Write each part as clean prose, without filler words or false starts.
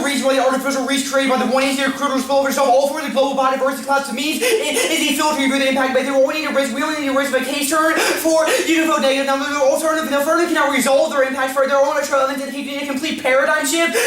reason why the artificial reach created by the one AC recruiter spill over itself all for the global biodiversity collapse means is the filter you the impact, but we only need to risk a case turn for you to vote negative. Now, the alternative cannot resolve their impact for their own natural elements and keep a complete paradigm shift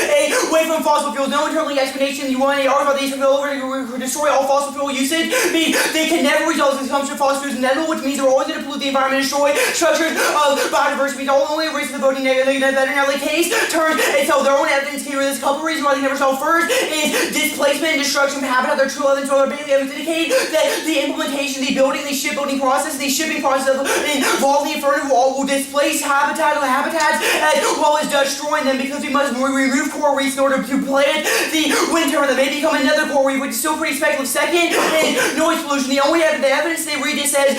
away from fossil fuels. No internal explanation you want to argue about these over to destroy all fossil fuel usage. They can never resolve the consumption of fossil fuels inevitable, which means they're always going to pollute the environment and destroy structures of biodiversity. The only reason the voting negative veterinary case turns until their own evidence here. There's a couple reasons why they never solve. First is displacement and destruction of habitat. Their true evidence or their daily evidence indicate that the implementation, the building, the shipbuilding process, the shipping process involve the inferno will displace habitats as well as destroying them, because we must remove coral reefs in order to plant the wind turbine that may become another coral reef, which is still pretty speculative. Second is noise pollution. The evidence they read it says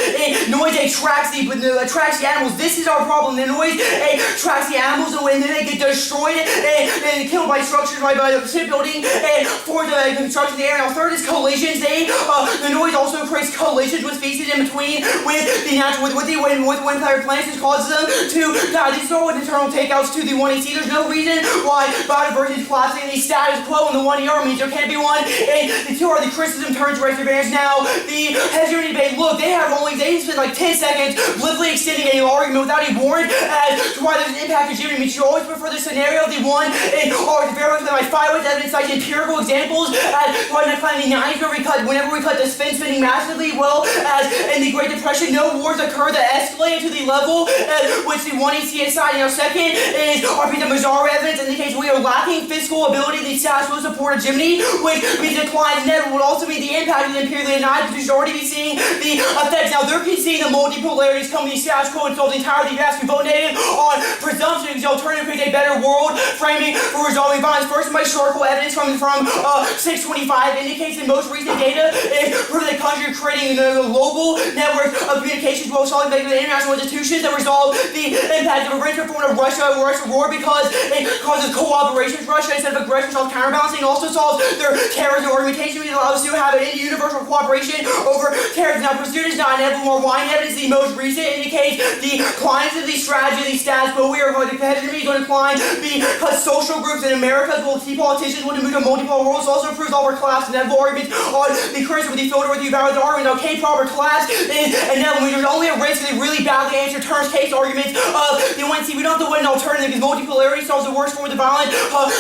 noise attracts the animals. This is our problem. The noise attracts the animals, and then they get destroyed and killed by structures by the shipbuilding and for the construction of the area. Now, third is collisions. The noise also creates collisions with species in between with the natural with wind powered plants, which causes them to die. These are internal takeouts to the 1AC. There's no reason why biodiversity is collapsing. The status quo in the 1ER means there can't be one. And the two are the criticism turns to advantage. Now, the heterogeneity debate. Look, they spent like 10 seconds blithely extending an argument without a warrant as to why there's an impact of heterogeneity. You always prefer the scenario of the one or the variables that like 5 with evidence, like empirical examples as why not claiming the 90s whenever we cut the spending massively, well as in the Great Depression, no wars occurred that escalated to the level at which the 1AC is cited. Now, second is our piece of bizarre evidence indicates we are lacking fiscal ability. The status quo support hegemony, which means decline never would also be the impact of the imperially denied, because you're already be seeing the effects. Now, they're seeing the multipolarities coming to the status quo and solve the entirety of the ask vote negative on presumption because the alternative creates a better world framing for resolving violence. First, my historical evidence coming from 625 indicates the most recent data is proof that countries are creating a global network of communications while solving the international institutions that resolve the impact of a rich reform of Russia war because it causes cooperation with Russia instead of aggression, solves counterbalancing, also solves their terrorism argumentation, which allows us to have an universal cooperation over terrorism. Now, pursuit is not inevitable. More wine evidence, the most recent indicates the declines of the strategy, the status quo. We are going to competitively going to decline because social groups in America will see politicians want to move to multiple worlds. Also proves all our collapse and inevitable arguments on the currency with the filter with the valid argument. Okay, proper collapse is inevitable. There's only a risk of the really badly answered turns case arguments of the one. See, we don't have to win an alternative because multipolarity solves the worst form of the violent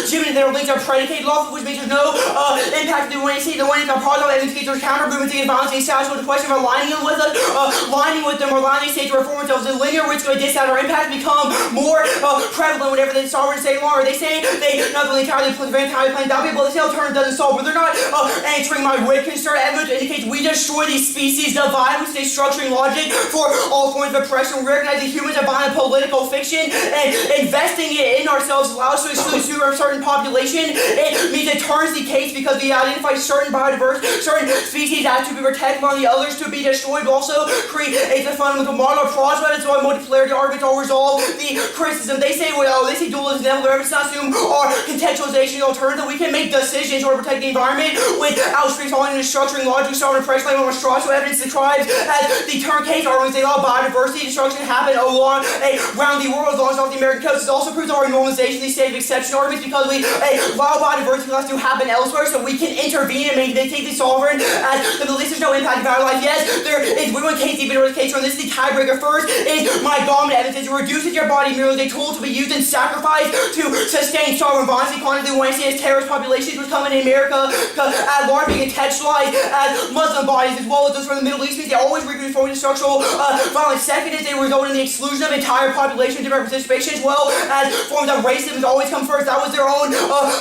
hegemony. Their links are predicated off of which means there's no impact of the one. See, the one is our positive evidence there's counter movements against violence and status quo. The question of aligning them with us, aligning with them, or allowing these states to reform themselves. The linear risk of a discount or impact become more prevalent whenever the sovereign state longer. They say they not only entirely plan that people they say alternative doesn't solve, but they're not answering my weight concern. Evidence indicates we destroy these species divide, which is a structuring logic for all forms of oppression. We recognize that humans are buying political fiction and investing it in ourselves allows us to exclude a certain population. It means it turns the case because we identify certain certain species as to be protected while the others to be destroyed, but also creates a fundamental model of fraud. So multipolarity arguments all resolve the criticism. They say, well, they say dualism, never evidence not assume or contextualization alternative. We can make decisions or protect the environment without following the structuring logic, starting fresh like on straw. So evidence describes as the turn case arguments. They allow biodiversity destruction happen around the world as long as off the American coast. It also proves our normalization, these state of exception arguments, because we allow biodiversity loss to happen elsewhere, so we can intervene and they take the sovereign as the least there's no impact of our life. Yes, there is. We want case even or case on this is the tiebreaker. First is my dominant evidence. It reduces your body merely as a tool to be used and sacrificed to sustain sovereign violence. The quantity we see as terrorist populations was coming in America at large being contextualized as Muslim bodies as well as those from the Middle East. They always reproduce forms of structural violence. Second is they result in the exclusion of entire populations, different participation, as well as forms of racism always come first. That was their own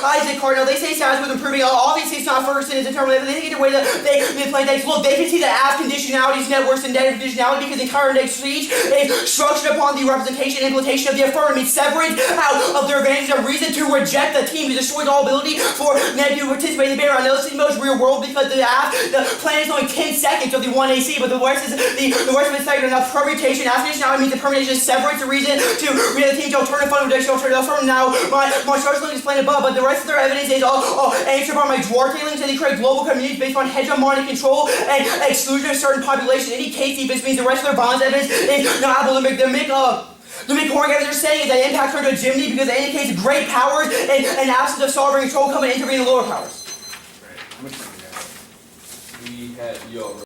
Isaac Cardinal. They say status was improving. Obviously, it's not Ferguson is determined. They think the way that they play things. Look, they can see that as conditionality is networks and negative conditionality because the entire next speech is structured upon the representation and implementation of the affirmative. It separates out of their advantage a reason to reject the team. It destroys all ability for negative to participate in the debate. I know this is the most real world because the plan is only 10 seconds of the 1AC, but the rest is the rest of the segment. Now, permutation, as conditionality means the permutation separates the reason to read the team's alternative fundamental alternative affirm. Now, my structural link is explained above, but the rest of their evidence is all answered by my Duarte links, and they create global communities based on hegemonic control and exclusion of certain populations. In any case, this means the rest of their bonds evidence is not able to make them The McCormick evidence they're saying is that impact turned to a Jimny because it indicates great powers and absence of sovereign control coming and intervening in the lower powers. We had, yo.